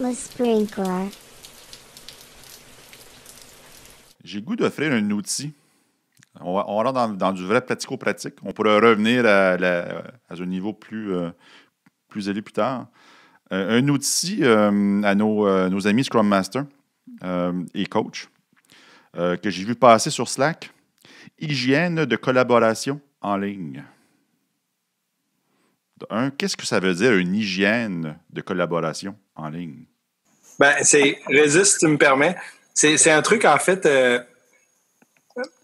Christmas sprinkler. J'ai le goût d'offrir un outil. On rentre dans du vrai pratico-pratique. On pourrait revenir à un niveau plus élevé plus tard. Un outil à nos amis Scrum Master et coach que j'ai vu passer sur Slack. Hygiène de collaboration en ligne. Qu'est-ce que ça veut dire une hygiène de collaboration en ligne? C'est Rhésus, si tu me permets. C'est un truc, en fait,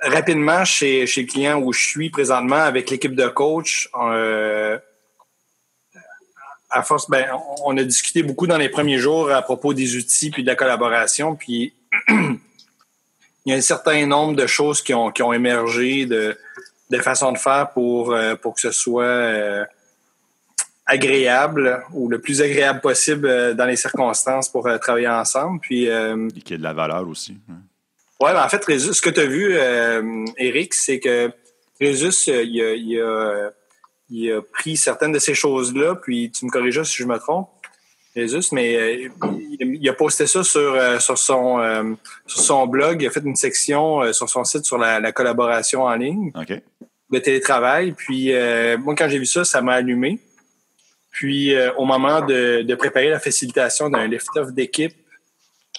rapidement, chez le client où je suis présentement avec l'équipe de coach, à force, on a discuté beaucoup dans les premiers jours à propos des outils puis de la collaboration. Puis, il y a un certain nombre de choses qui ont émergé de façons de faire pour que ce soit agréable ou le plus agréable possible dans les circonstances pour travailler ensemble. Puis, et qu'il y ait de la valeur aussi. Hein. Oui, en fait, Rhésus, ce que tu as vu, Éric, c'est que Rhésus, il a pris certaines de ces choses-là, puis tu me corrigeras si je me trompe, Rhésus, mais il a posté ça sur son blog. Il a fait une section sur son site sur la collaboration en ligne, le télétravail. Puis moi, quand j'ai vu ça, ça m'a allumé. Puis au moment de préparer la facilitation d'un lift-off d'équipe,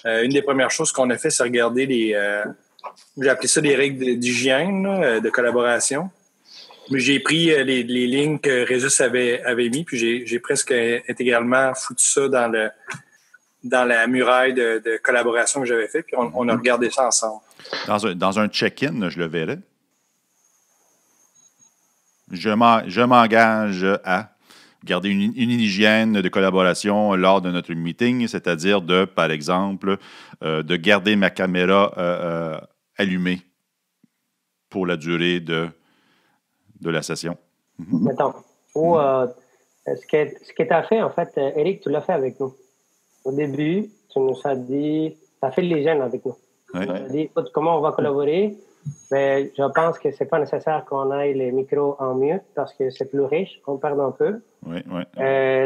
une des premières choses qu'on a fait, c'est regarder j'ai appelé ça des règles d'hygiène, de collaboration. Mais j'ai pris les lignes que Rhésus avait mis, puis j'ai presque intégralement foutu ça dans la muraille de collaboration que j'avais fait, puis on a regardé ça ensemble. Dans un check-in, je le verrais. Je m'engage à garder une hygiène de collaboration lors de notre meeting, c'est-à-dire par exemple, de garder ma caméra allumée pour la durée de la session. Mettons. Ou ce que tu as fait, en fait, Éric, tu l'as fait avec nous. Au début, tu nous as dit, tu as fait l'hygiène avec nous. Oui. Tu as dit, écoute, comment on va collaborer? Mais je pense que c'est pas nécessaire qu'on aille les micros en mute parce que c'est plus riche, on perd un peu. Oui.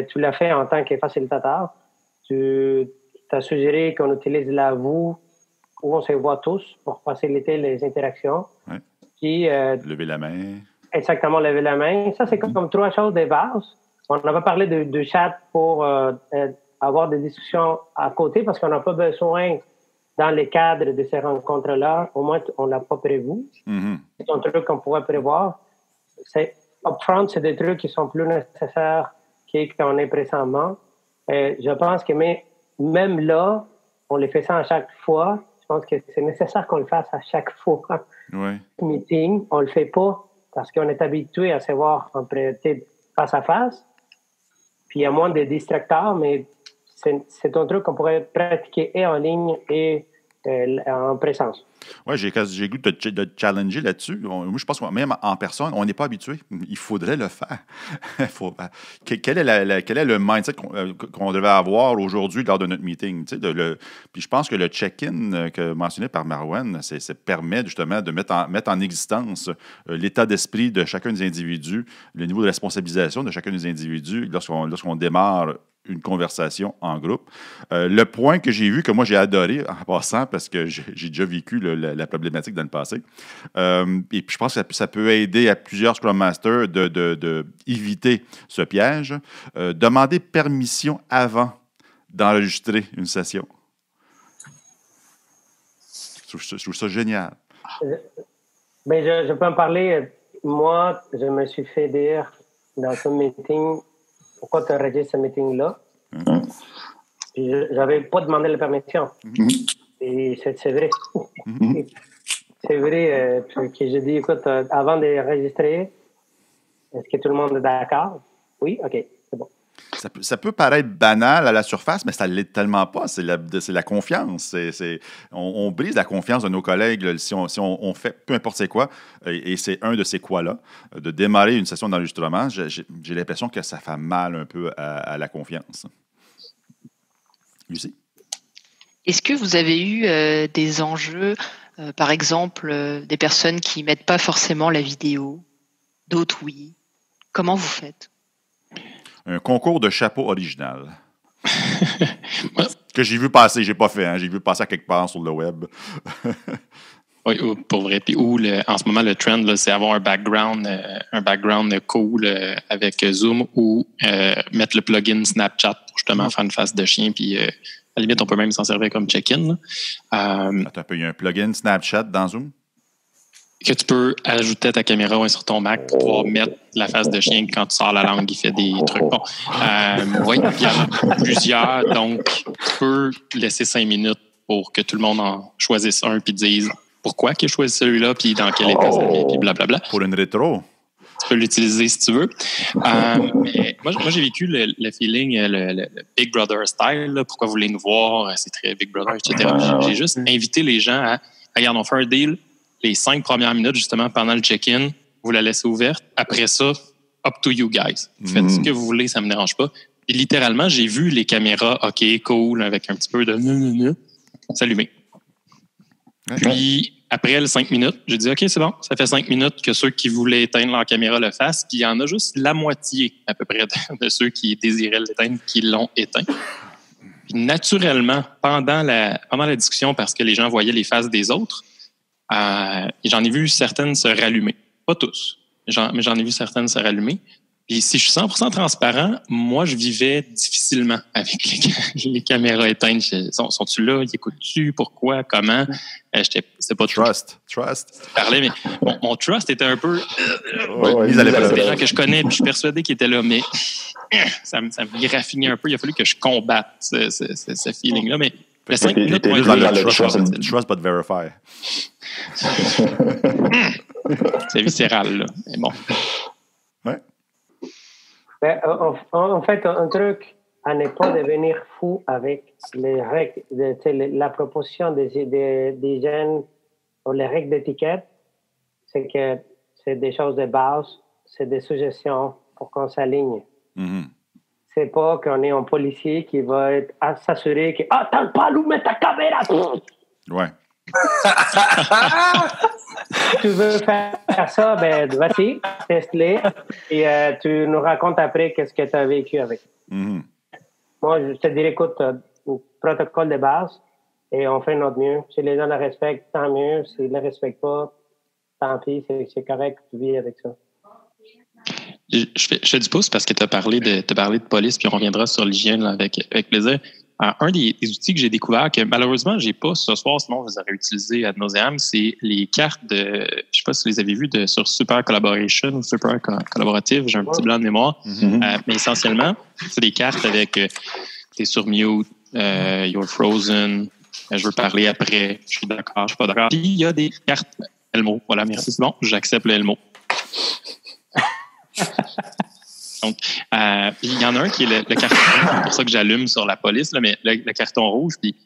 Tu l'as fait en tant que facilitateur. Tu as suggéré qu'on utilise la vous où on se voit tous pour faciliter les interactions. Oui. Puis, lever la main. Exactement, lever la main. Ça, c'est comme trois choses de base. On n'a pas parlé de chat pour avoir des discussions à côté parce qu'on n'a pas besoin dans le cadre de ces rencontres-là. Au moins, on ne l'a pas prévu. Mm-hmm. C'est un truc qu'on pourrait prévoir. Upfront, c'est des trucs qui sont plus nécessaires qu'on est présentement. Je pense que même là, on les fait ça à chaque fois. Je pense que c'est nécessaire qu'on le fasse à chaque fois. Oui. Meeting, on le fait pas parce qu'on est habitué à se voir face à face. Puis il y a moins de distracteurs, mais c'est un truc qu'on pourrait pratiquer et en ligne et en présence. Oui, j'ai le goût de te challenger là-dessus. Moi, je pense que même en personne, on n'est pas habitué. Il faudrait le faire. Quel est le mindset qu'on devait avoir aujourd'hui lors de notre meeting? Puis je pense que le check-in mentionné par Marouane, ça permet justement de mettre en existence l'état d'esprit de chacun des individus, le niveau de responsabilisation de chacun des individus lorsqu'on démarre une conversation en groupe. Le point que j'ai vu, que moi j'ai adoré en passant, parce que j'ai déjà vécu la problématique dans le passé, et puis je pense que ça peut aider à plusieurs Scrum Masters de éviter ce piège, demander permission avant d'enregistrer une session. Je trouve ça génial. Mais je peux en parler. Moi, je me suis fait dire dans ce meeting, pourquoi tu enregistres ce meeting-là? Puis j'avais pas demandé la permission. Et c'est vrai. C'est vrai que j'ai dit, écoute, avant d'enregistrer, est-ce que tout le monde est d'accord? Oui? OK, c'est bon. Ça peut paraître banal à la surface, mais ça ne l'est tellement pas. C'est la confiance. On brise la confiance de nos collègues là, si on fait peu importe c'est quoi. Et c'est un de ces quoi-là. De démarrer une session d'enregistrement, j'ai l'impression que ça fait mal un peu à la confiance. Lucie? Est-ce que vous avez eu des enjeux, par exemple, des personnes qui ne mettent pas forcément la vidéo, d'autres oui? Comment vous faites? Un concours de chapeau original. Que j'ai vu passer, j'ai pas fait, hein, j'ai vu passer à quelque part sur le web. Oui, pour vrai. Puis en ce moment, le trend, là, c'est avoir un background cool avec Zoom ou mettre le plugin Snapchat pour justement faire une face de chien. Puis à la limite, on peut même s'en servir comme check-in. Attends un peu, il y a un plugin Snapchat dans Zoom? Que tu peux ajouter à ta caméra sur ton Mac pour pouvoir mettre la face de chien quand tu sors la langue, il fait des trucs. Bon, oui, il y en a plusieurs. Donc, tu peux laisser 5 minutes pour que tout le monde en choisisse un puis dise pourquoi qu'il a choisi celui-là, puis dans quel état ça met, puis blablabla. Pour une rétro. Tu peux l'utiliser si tu veux. Mais moi, j'ai vécu le feeling, le Big Brother style. Là, pourquoi vous voulez nous voir? C'est très Big Brother, etc. J'ai juste invité les gens à regarde, on fait un deal. Les 5 premières minutes, justement, pendant le check-in, vous la laissez ouverte. Après ça, up to you guys. Vous faites ce que vous voulez, ça me dérange pas. Et littéralement, j'ai vu les caméras, OK, cool, avec un petit peu de s'allumer. Puis, après les 5 minutes, j'ai dit, OK, c'est bon, ça fait 5 minutes que ceux qui voulaient éteindre leur caméra le fassent, puis il y en a juste la moitié, à peu près, de ceux qui désiraient l'éteindre, qui l'ont éteint. Puis, naturellement, pendant la discussion, parce que les gens voyaient les faces des autres, j'en ai vu certaines se rallumer. Pas tous, mais j'en ai vu certaines se rallumer. Puis si je suis 100% transparent, moi, je vivais difficilement avec les caméras éteintes. Sont-tu là? Ils écoutent-tu? Pourquoi? Comment? C'était pas Trust. Parlais, mais mon trust était un peu... C'est des gens que je connais, puis je suis persuadé qu'ils étaient là, mais ça me graffinait un peu. Il a fallu que je combatte ce feeling-là, mais... Le 5 minutes, plus dans le trust but verify. C'est viscéral, là. Mais bon. Ouais. En fait, un truc à ne pas devenir fou avec les règles, la proposition des jeunes ou les règles d'étiquette, c'est que c'est des choses de base, c'est des suggestions pour qu'on s'aligne. Mm-hmm. C'est pas qu'on est un policier qui va s'assurer que « Ah, t'as pas allumé ta caméra! » Ouais. Tu veux faire ça, ben vas-y, teste-les et tu nous racontes après qu'est-ce que tu as vécu avec. Mm-hmm. Moi, je te dirais, écoute, protocole de base et on fait notre mieux. Si les gens le respectent, tant mieux. S'ils ne le respectent pas, tant pis, c'est correct, tu vis avec ça. Je fais du pouce parce que tu as parlé de police, puis on reviendra sur l'hygiène là, avec plaisir. Un des outils que j'ai découvert, que malheureusement, je n'ai pas ce soir, sinon je les aurais utilisés ad nauseam, c'est les cartes de, je ne sais pas si vous les avez vues, sur Super Collaboration ou Super Collaborative, j'ai un petit blanc de mémoire. Mm-hmm. Mais essentiellement, c'est des cartes avec t'es sur mute, you're frozen, je veux parler après, je suis d'accord, je ne suis pas d'accord. Puis il y a des cartes Elmo. Voilà, merci, c'est bon, j'accepte le Elmo. Donc, il y en a un qui est le carton rouge, c'est pour ça que j'allume sur la police, là, mais le carton rouge, puis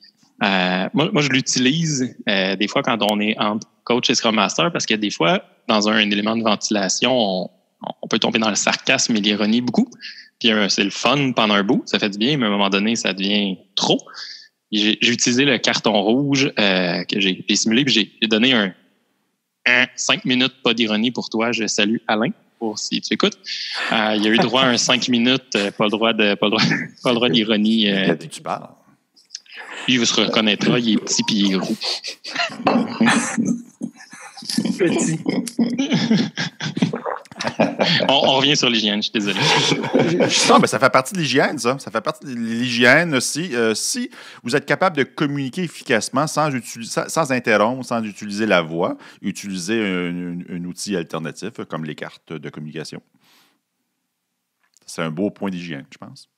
moi, je l'utilise des fois quand on est entre coach et Scrum Master, parce que des fois, dans un élément de ventilation, on peut tomber dans le sarcasme et l'ironie beaucoup, puis c'est le fun pendant un bout, ça fait du bien, mais à un moment donné, ça devient trop. J'ai utilisé le carton rouge que j'ai simulé, puis j'ai donné un 5 minutes, pas d'ironie pour toi, je salue Alain. Pour si tu écoutes. Il y a eu droit à un 5 minutes, pas le droit d'ironie. De qui tu parles? Lui, il se reconnaîtra, il est petit puis il est gros. Petit. on revient sur l'hygiène, je suis désolé. Non, mais ça fait partie de l'hygiène, ça. Ça fait partie de l'hygiène. Si vous êtes capable de communiquer efficacement sans interrompre, sans utiliser la voix, utiliser un outil alternatif comme les cartes de communication. C'est un beau point d'hygiène, je pense.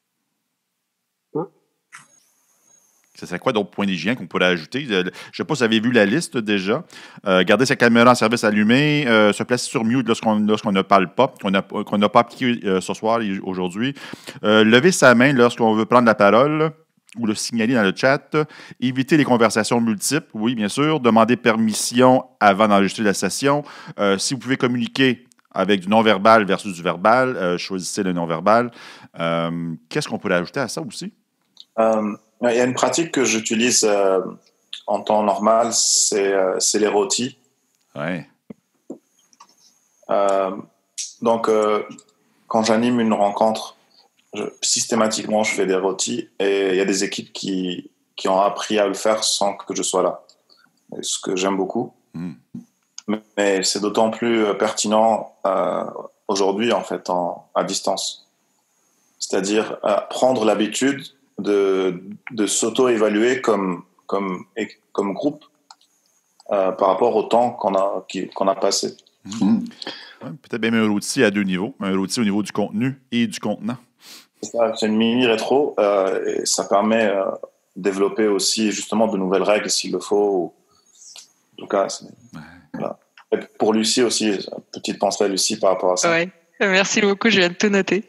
Ça serait quoi d'autres points d'hygiène qu'on pourrait ajouter? Je ne sais pas si vous avez vu la liste déjà. Garder sa caméra en service allumée, se placer sur mute lorsqu'on ne parle pas, qu'on n'a pas appliqué ce soir, aujourd'hui. Lever sa main lorsqu'on veut prendre la parole ou le signaler dans le chat. Éviter les conversations multiples, oui, bien sûr. Demander permission avant d'enregistrer la session. Si vous pouvez communiquer avec du non-verbal versus du verbal, choisissez le non-verbal. Qu'est-ce qu'on pourrait ajouter à ça aussi? Il y a une pratique que j'utilise en temps normal, c'est les rôtis. Ouais. Donc, quand j'anime une rencontre, systématiquement, je fais des rôtis et il y a des équipes qui ont appris à le faire sans que je sois là. Et ce que j'aime beaucoup. Mais c'est d'autant plus pertinent aujourd'hui, en fait, à distance. C'est-à-dire prendre l'habitude de s'auto-évaluer comme groupe par rapport au temps qu'on a passé. Ouais, peut-être même un outil à deux niveaux. Un outil au niveau du contenu et du contenant. C'est une mini-rétro et ça permet de développer aussi justement de nouvelles règles s'il le faut. En tout cas, voilà. Et pour Lucie aussi, petite pensée à Lucie par rapport à ça. Ouais. Merci beaucoup, je viens de tout noter.